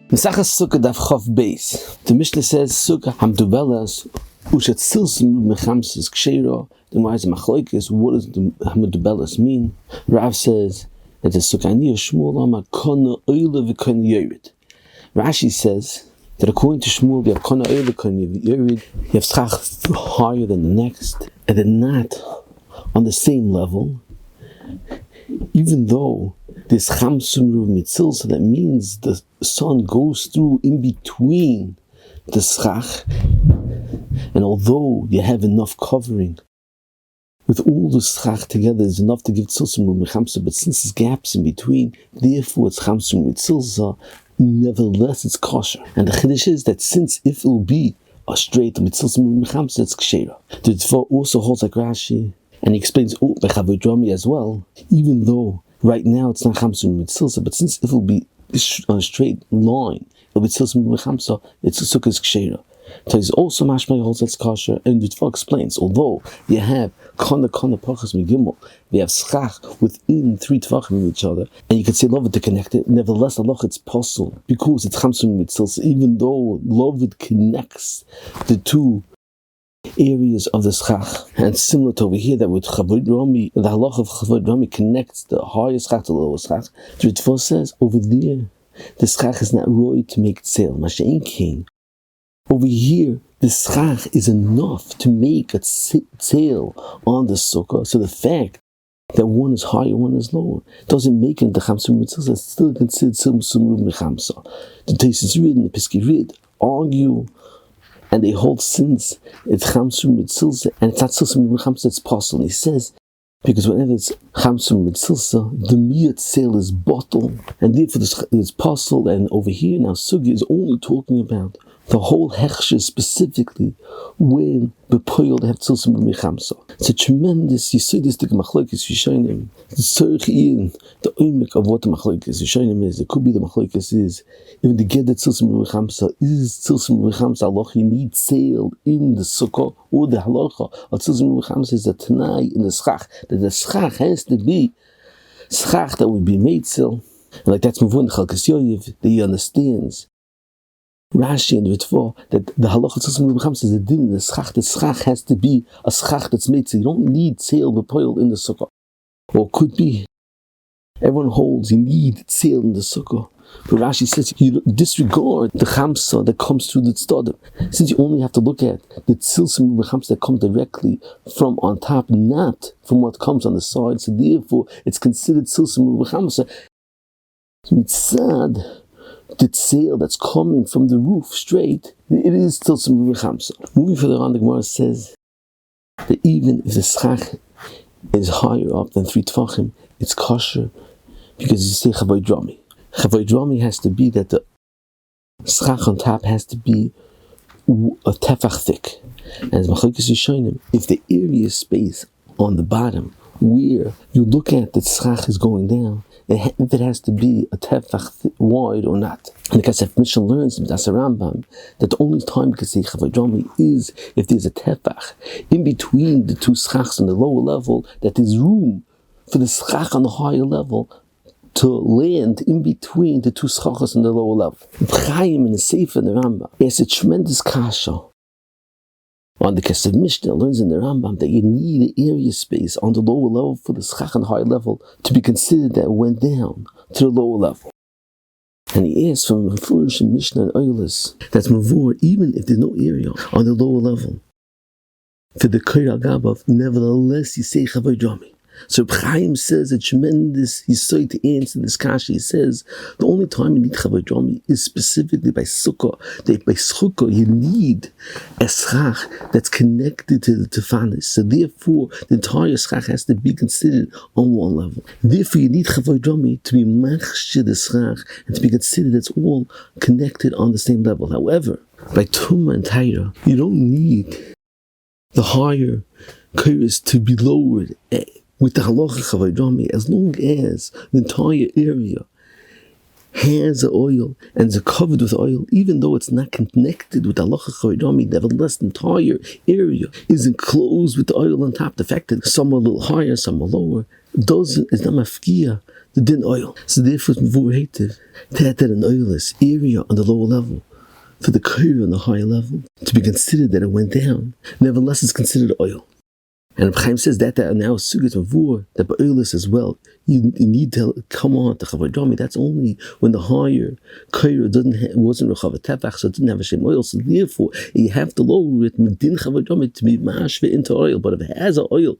Mesachas Sukkah daf Chav Beis. The Mishnah says Sukkah hamdubelas ushet Tzilsah mechamses ksheira. The Gemara is machlokes. What does the hamdubelas mean? Rav says that the Sukkah ani Shmuel amar kana oila v'kana yored. Rashi says that according to Shmuel, you have kana oila v'kana yored. You have schach higher than the next, and they're not on the same level. Even though this chamsum ruv mitzilsah, that means the sun goes through in between the schach, and although you have enough covering, with all the schach together is enough to give tzilsah ruv mechamsah, but since there's gaps in between, therefore it's chamsum mitzilsah, nevertheless it's kosher. And the chiddush is that since if it will be a straight mitzilsah ruv mechamsah, it's ksheira. The Tzilsah also holds like Rashi, and he explains by Chavot rami as well, even though right now it's not chamsum Tzilsah, but since it will be on a straight line, it'll be Tzilsah Chamsa, it's a Sukkah's ksheira. So he's also mashmei holds that's kosher, and the Tzilsah explains, although you have kana pachas migimel, we have schach within 3 tvachim of each other, and you can say loved to connect it, nevertheless Allah it's possible, because it's chamsum Tzilsah, even though loved connects the two areas of the schach. And similar to over here, that with Chavot rami, the halach of Chavot rami connects the higher schach to the lower schach. The Tzilsah says over there, the schach is not roy to make tzeil, mashein king. Over here, the schach is enough to make a tzeil on the sukkah. So the fact that one is higher, one is lower, doesn't make it the chamsum mitzilsah. It's still considered tzilsah ruv mechamsah. The Tzilsah Rid and the Piskei Rid argue, and they hold since it's chamsum mitzilsah and it's not tzilsah ruv mechamsah, it's possible. And he says, because whenever it's chamsum mitzilsah, the miyat sale is bottle, and therefore it's possible. And over here now, Sugi is only talking about the whole hechsher specifically when bepoil they have tzilsah ruv mechamsah. It's a tremendous yisodistic machlokes Rishonim. It's in the oimik of what the machlokes Rishonim is. It could be the machlokes is even the get that tzilsah ruv mechamsah is tzilsah ruv mechamsah halacha you need sale in the sukkah, or the halacha of tzilsah ruv mechamsah is a tanai in the schach, that the schach has to be schach that would be made sale. And like that's muvun chalkas yoyev, that he understands Rashi and the Tzilsah that the halacha tzilsah ruv mechamsah is a din. The schach has to be a schach that's made, so you don't need tzeil b'poil in the sukkah. Or it could be everyone holds you need tzeil in the sukkah, but Rashi says you disregard the chamsa that comes through the tzaddim, since you only have to look at the tzilsah ruv mechamsah that comes directly from on top, not from what comes on the side. So therefore, it's considered tzilsah ruv mechamsah mitzad. The tzeil that's coming from the roof straight, it is still some mechamsah. Moving further on, the Gemara says that even if the schach is higher up than 3 tvachim, it's kosher, because you say Chavot rami. Chavot rami has to be that the schach on top has to be a tefach thick. And as machlokes Rishonim, if the area space on the bottom where you look at the schach is going down, if it has to be a tefach wide or not. And the Kasef Mishnah learns that's a Rambam that the only time you can say Chavot rami is if there's a tefach in between the 2 schachs on the lower level, that there's room for the schach on the higher level to land in between the 2 schachas on the lower level. Chaim in the Sefer in the Rambam, it's a tremendous kasha on the Kesef Mishnah learns in the Rambam that you need an area space on the lower level for the schach on the higher level to be considered that it went down to the lower level. And he asks from Mefurish and Mishnah and Oilis that's mavur even if there's no area on the lower level for the Koyra Gabav, nevertheless you say Chavot rami. So Chaim says a tremendous yisod to answer this kasha. He says the only time you need Chavot rami is specifically by Sukkah. That by Sukkah you need a schach that's connected to the tefanis. So therefore the entire schach has to be considered on one level. Therefore you need Chavot rami to be machshir the schach and to be considered it's all connected on the same level. However, by Tumah and Taira, you don't need the higher kairos to be lowered with the halacha Chavot rami, as long as the entire area has the oil and is covered with oil, even though it's not connected with the halacha Chavot rami, nevertheless the entire area is enclosed with the oil on top. The fact that some are a little higher, some are lower, is not mafkia the din oil. So therefore it's mevurated that an oilless area on the lower level for the kaira on the higher level to be considered that it went down. Nevertheless, it's considered oil. And Chaim says that now is sugat mavur that by oilless as well. You need to come on to Chavot rami. That's only when the higher kaira wasn't Chavot tefach, so it didn't have a shem oil. So therefore, you have to lower it medin Chavot rami to be mashve into oil. But if it has an oil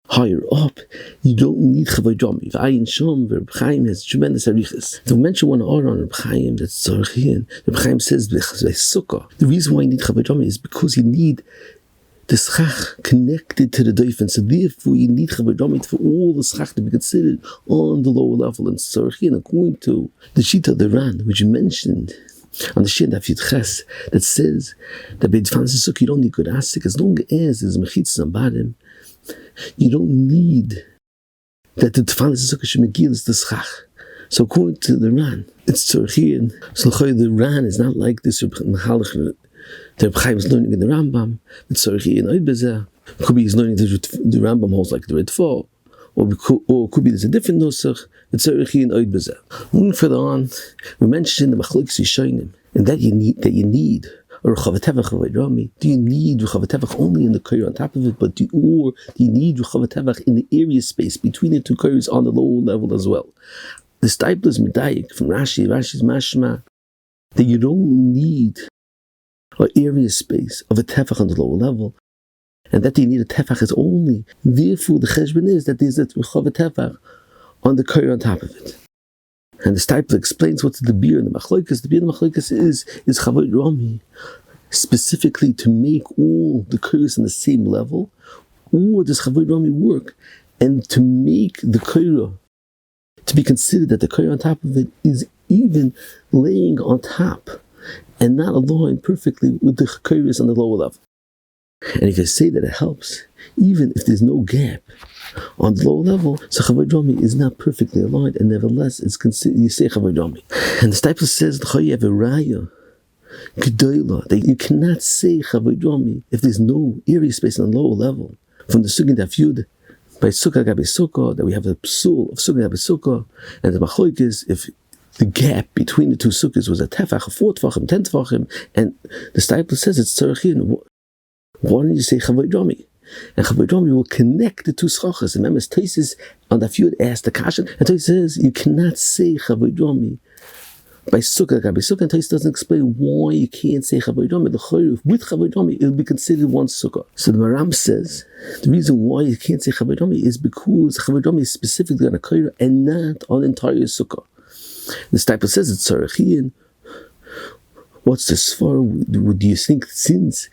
higher up, you don't need Chavot rami. V'ayin shom Reb Chaim has tremendous arichas. To mention one order on Reb Chaim that's tzarchian, Reb Chaim says Succah. The reason why you need Chavot rami is because you need the schach connected to the doifen, so therefore you need Chavot rami for all the schach to be considered on the lower level. And tzarchian, according to the shita of the Ran, which you mentioned on the Shin Daf Yud Ches, that says that by Tfanas Sukkah you don't need good asik as long as there's mechitzas on bottom. You don't need that the Tfanas Sukkah should make the schach. So according to the Ran, it's tzarchian. So the Ran is not like this Mahalach. The Reb Chaim is learning in the Rambam. But tzarchian oid bezeh. Could be he's learning the Rambam holds like the Ritva, or could be there's a different nusach. But tzarchian oid bezeh. Moving further on, we mentioned the machlokes yishonim, and that you need. Or Chavot tefach rami. Do you need Chavot tefach only in the kaira on top of it, or do you need Chavot tefach in the area space between the two kairas on the lower level as well? The stipler is medayik from Rashi. Rashi's mashma that you don't need an area space of a tefach on the lower level, and that you need a tefach is only. Therefore, the cheshbon is that there's a Chavot tefach on the kaira on top of it. And the stipler explains what's the beer in the machlokas. The beer in the machlokas is Chavot rami, specifically to make all the kairos on the same level, or does Chavot rami work and to make the kaira to be considered that the kaira on top of it is even laying on top and not aligned perfectly with the kairos on the lower level. And if you say that it helps, even if there's no gap on the lower level, so Chavot rami is not perfectly aligned, and nevertheless it's considered, you say Chavot rami. And the stipler says you have a raya gedola that you cannot say Chavot rami if there's no area space on the lower level. From the Sukkah Daf Yud by Succah gabe Sukkah, that we have the psul of Sukkah gabe Sukkah, and the machlok is if the gap between the two sukkahs was a tefach, 4 tefachim, 10 tefachim, and the stipler says it's tzarchian. Why don't you say Chavot rami? And Chavot rami will connect the two schachas. And remember, Taisus on the feud asked the kashan, and Taisus says you cannot say Chavot rami by Sukkah gabe Sukkah. And Taisus doesn't explain why you can't say Chavot rami. With Chavot rami, it will be considered one sukkah. So the Maram says the reason why you can't say Chavot rami is because Chavot rami is specifically on a kaira and not on entire sukkah. The stipler says it's tzarchian. What's the svara? Do you think since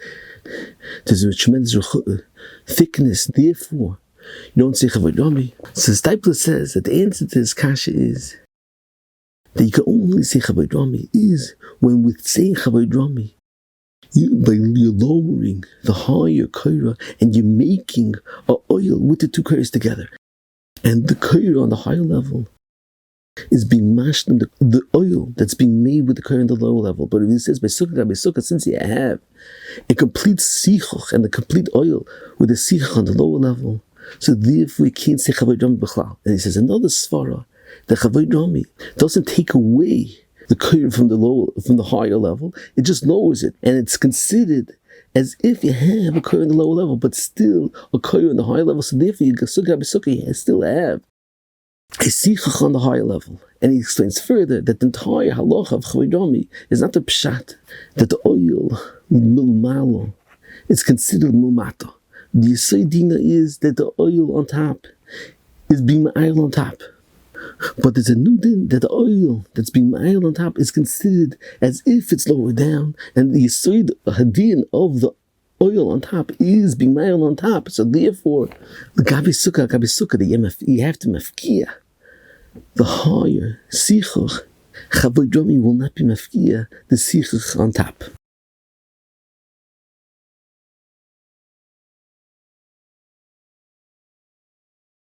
there's a tremendous thickness, therefore you don't say Chavot rami? So the stipler says that the answer to this kasha is that you can only say Chavot rami is when with saying Chavot rami, you're lowering the higher kaira and you're making an oil with the two kairas together, and the kaira on the higher level is being mashed in the oil that's being made with the kaira on the lower level. But if it says by Sukkah, since you have a complete schach and the complete oil with the schach on the lower level, so therefore you can't say Chavot rami b'chlal. And he says another svara, the Chavot rami doesn't take away the kaira from the higher level, it just lowers it, and it's considered as if you have a kaira on the lower level, but still a kaira on the higher level. So therefore you still have a schach on the higher level. And he explains further that the entire halacha of Chavot rami is not the pshat that the oil milmalo is considered milmata. The yesod dina is that the oil on top is being ma'ayil on top. But there's a new din that the oil that's being ma'ayil on top is considered as if it's lower down, and the yesod hadin of the oil on top is being ma'ayil on top. So therefore, the gabe Sukkah, that you have to mafkia the higher sichach. Chavot rami will not be mafkia the sichach on top.